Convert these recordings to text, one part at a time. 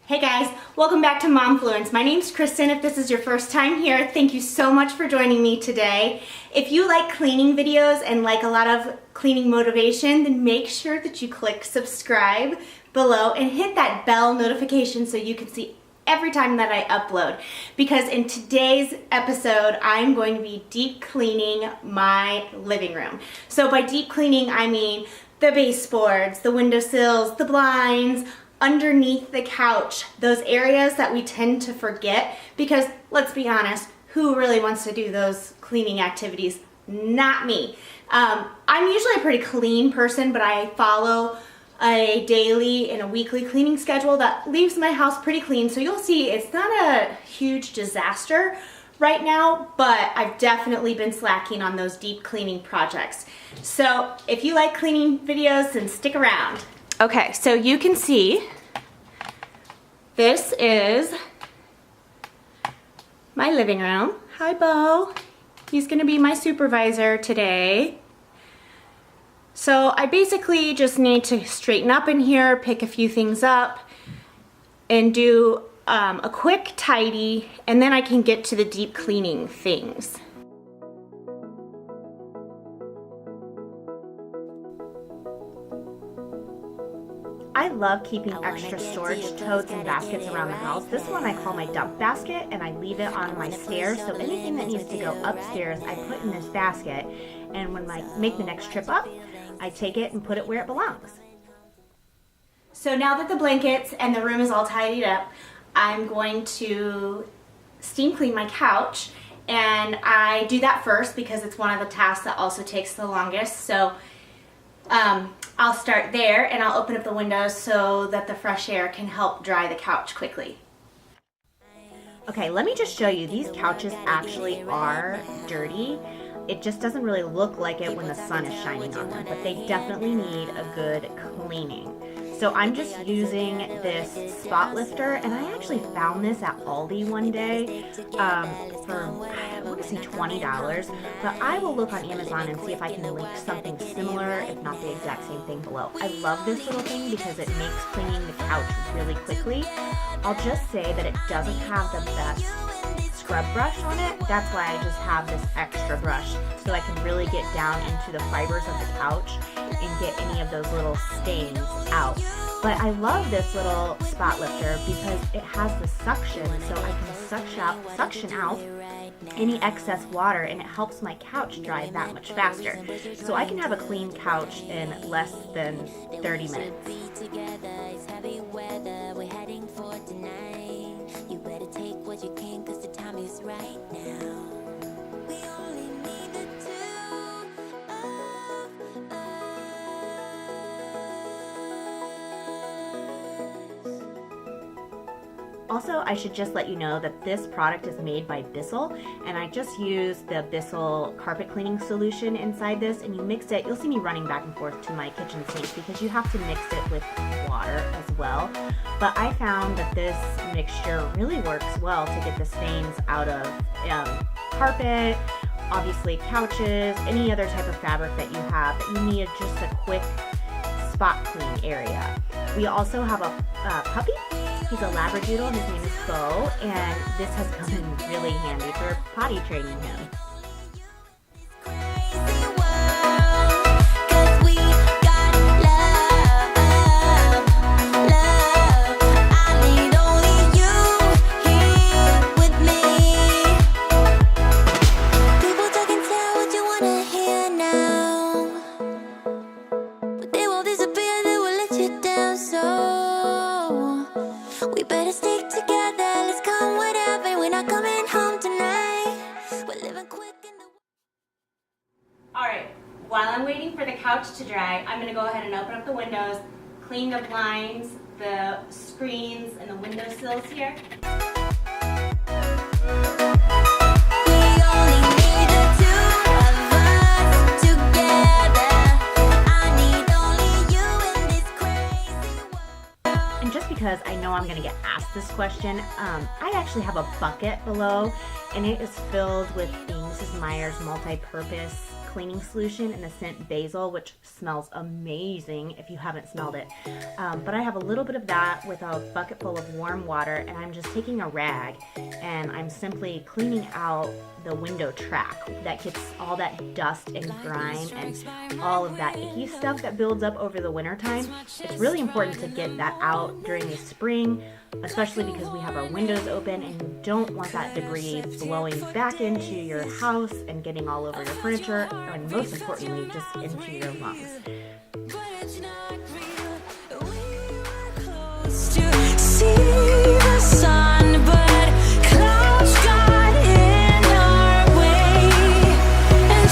Hey guys, welcome back to Momfluence. My name's Kristen. If this is your first time here, thank you so much for joining me today. If you like cleaning videos and like a lot of cleaning motivation, then make sure that you click subscribe below and hit that bell notification so you can see every time that I upload. Because in today's episode, I'm going to be deep cleaning my living room. So by deep cleaning, I mean the baseboards, the windowsills, the blinds, underneath the couch, those areas that we tend to forget because, let's be honest, who really wants to do those cleaning activities? Not me. I'm usually a pretty clean person, but I follow a daily and a weekly cleaning schedule that leaves my house pretty clean. So you'll see it's not a huge disaster right now, but I've definitely been slacking on those deep cleaning projects. So if you like cleaning videos, then stick around. Okay, so you can see this is my living room. Hi, Bo. He's gonna be my supervisor today. So I basically just need to straighten up in here, pick a few things up, and do a quick tidy, and then I can get to the deep cleaning things. I love keeping extra storage totes and baskets around the house. This one I call my dump basket, and I leave it on my stairs, so anything that needs to go upstairs I put in this basket, and when I make the next trip up, I take it and put it where it belongs. So now that the blankets and the room is all tidied up, I'm going to steam clean my couch, and I do that first because it's one of the tasks that also takes the longest. So I'll start there, and I'll open up the windows so that the fresh air can help dry the couch quickly. Okay, let me just show you, these couches actually are dirty. It just doesn't really look like it when the sun is shining on them, but they definitely need a good cleaning. So I'm just using this spot lifter, and I actually found this at Aldi one day for, I want to say $20, but I will look on Amazon and see if I can link something similar, if not the exact same thing below. I love this little thing because it makes cleaning the couch really quickly. I'll just say that it doesn't have the best scrub brush on it. That's why I just have this extra brush, so I can really get down into the fibers of the couch and get any of those little stains out. But I love this little spot lifter because it has the suction, so I can suction out any excess water, and it helps my couch dry that much faster. So I can have a clean couch in less than 30 minutes. You better take what you can, 'cause the time is right now. We only need the two of us. Also, I should just let you know that this product is made by Bissell, and I just use the Bissell carpet cleaning solution inside this, and you mix it. You'll see me running back and forth to my kitchen sink because you have to mix it with water as well. But I found that this mixture really works well to get the stains out of carpet, obviously couches, any other type of fabric that you have that you need just a quick spot clean area. We also have a puppy. He's a Labradoodle. His name is Bo, and this has come in really handy for potty training him. While I'm waiting for the couch to dry, I'm going to go ahead and open up the windows, clean the blinds, the screens, and the windowsills here. And just because I know I'm going to get asked this question, I actually have a bucket below, and it is filled with the Mrs. Meyer's multi-purpose cleaning solution in the scent basil, which smells amazing if you haven't smelled it. But I have a little bit of that with a bucket full of warm water, and I'm just taking a rag and I'm simply cleaning out the window track that gets all that dust and grime and all of that icky stuff that builds up over the winter time. It's really important to get that out during the spring, especially because we have our windows open and you don't want that debris blowing back into your house and getting all over your furniture, and most importantly, just into your lungs. See the sun, but clouds got in our way, and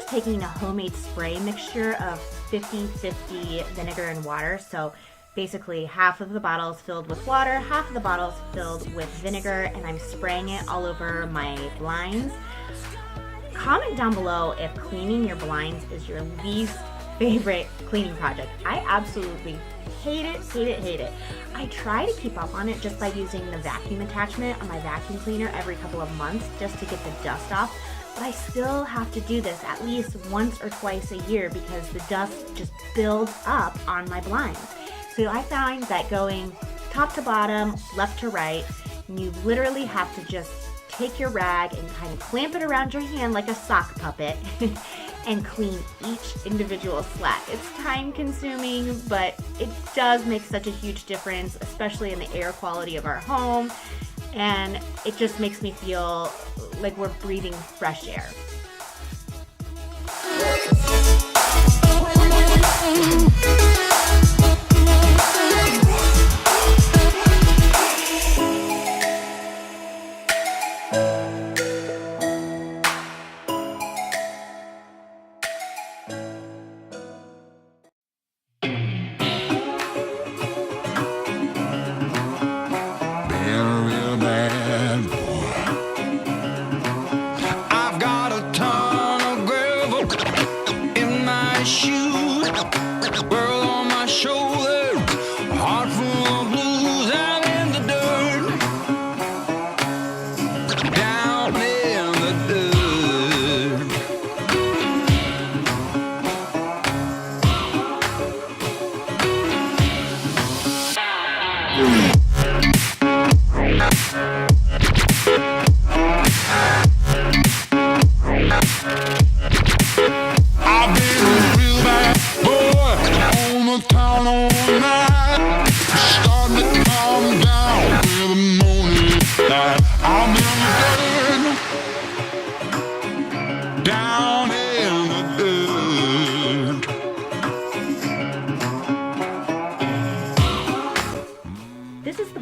taking a homemade spray mixture of 50-50 vinegar and water. So basically half of the bottles filled with water, half of the bottles filled with vinegar, and I'm spraying it all over my blinds. Comment down below if cleaning your blinds is your least favorite cleaning project. I absolutely hate it, hate it, hate it. I try to keep up on it just by using the vacuum attachment on my vacuum cleaner every couple of months just to get the dust off. But I still have to do this at least once or twice a year because the dust just builds up on my blinds. So I find that going top to bottom, left to right, you literally have to just take your rag and kind of clamp it around your hand like a sock puppet and clean each individual slat. It's time consuming, but it does make such a huge difference, especially in the air quality of our home. And it just makes me feel like we're breathing fresh air.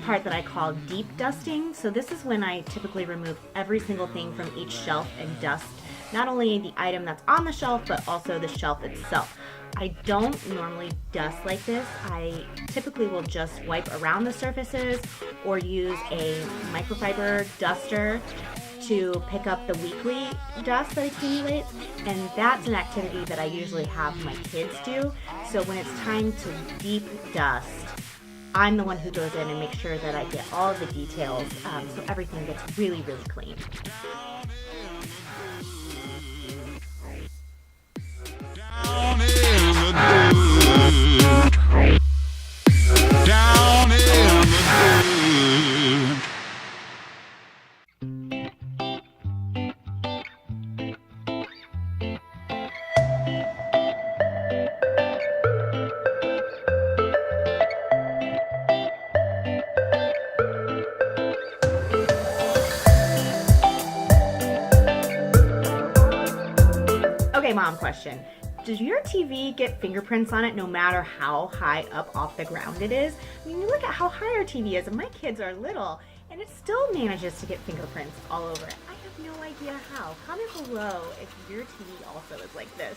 Part that I call deep dusting. So this is when I typically remove every single thing from each shelf and dust not only the item that's on the shelf but also the shelf itself. I don't normally dust like this. I typically will just wipe around the surfaces or use a microfiber duster to pick up the weekly dust that accumulates, and that's an activity that I usually have my kids do. So when it's time to deep dust, I'm the one who goes in and makes sure that I get all of the details, so everything gets really, really clean. Down in the dirt. Down in the dirt. Okay, mom question. Does your TV get fingerprints on it no matter how high up off the ground it is? I mean, you look at how high our TV is, and my kids are little, And it still manages to get fingerprints all over it. I have no idea how. Comment below if your TV also is like this.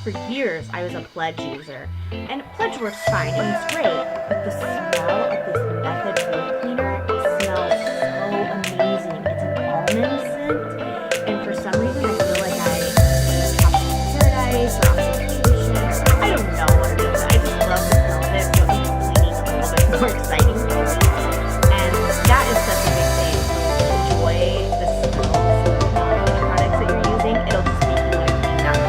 For years, I was a Pledge user, and Pledge works fine and it's great, but the smell of this Method room cleaner smells so amazing. It's an almond scent, and for some reason, I feel like I have paradise or oxygenation. I don't know what it is. I just love the smell of it, so it makes cleaning a little bit more exciting for me. And that is such a big thing. Enjoy the smells of the products that you're using. It'll just make you want to clean them.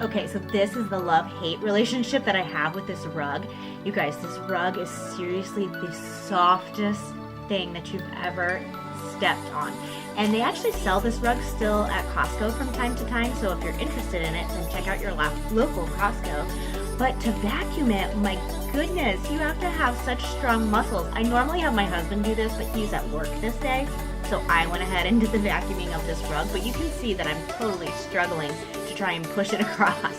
Okay, so this is the love-hate relationship that I have with this rug. You guys, this rug is seriously the softest thing that you've ever stepped on. And they actually sell this rug still at Costco from time to time, so if you're interested in it, then check out your local Costco. But to vacuum it, my goodness, you have to have such strong muscles. I normally have my husband do this, but he's at work this day, so I went ahead and did the vacuuming of this rug, but you can see that I'm totally struggling to try and push it across.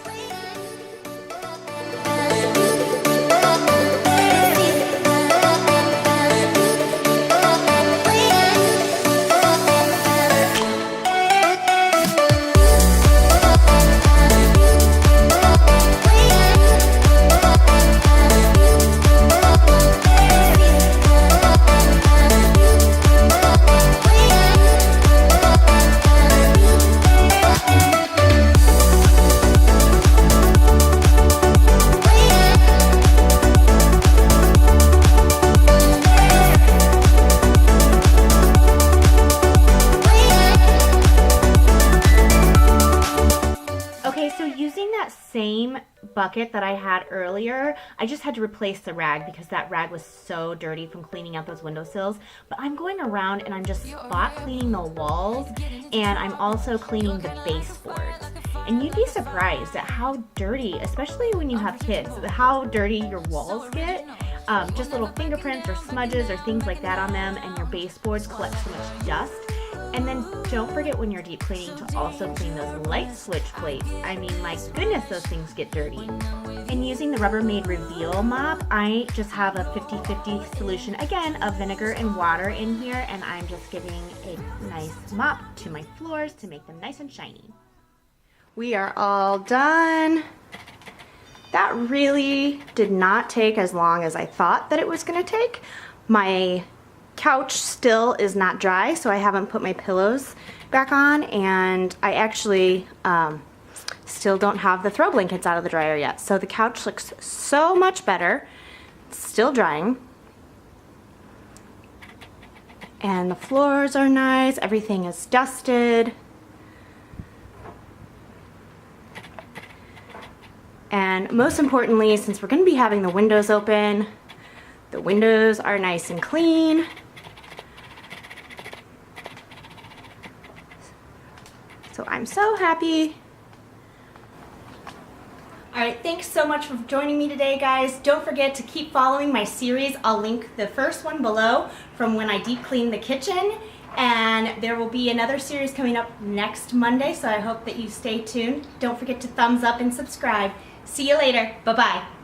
bucket that I had earlier, I just had to replace the rag because that rag was so dirty from cleaning out those windowsills. But I'm going around and I'm just spot cleaning the walls, and I'm also cleaning the baseboards. And you'd be surprised at how dirty, especially when you have kids, how dirty your walls get. Just little fingerprints or smudges or things like that on them, and your baseboards collect so much dust. And then don't forget when you're deep cleaning to also clean those light switch plates. I mean, my goodness, those things get dirty. And using the Rubbermaid Reveal mop, I just have a 50-50 solution, again, of vinegar and water in here, and I'm just giving a nice mop to my floors to make them nice and shiny. We are all done. That really did not take as long as I thought that it was gonna take. My couch still is not dry, so I haven't put my pillows back on, and I actually still don't have the throw blankets out of the dryer yet. So the couch looks so much better. It's still drying. And the floors are nice, everything is dusted. And most importantly, since we're going to be having the windows open, the windows are nice and clean. So I'm so happy. Alright, thanks so much for joining me today, guys. Don't forget to keep following my series. I'll link the first one below from when I deep cleaned the kitchen. And there will be another series coming up next Monday, so I hope that you stay tuned. Don't forget to thumbs up and subscribe. See you later. Bye-bye.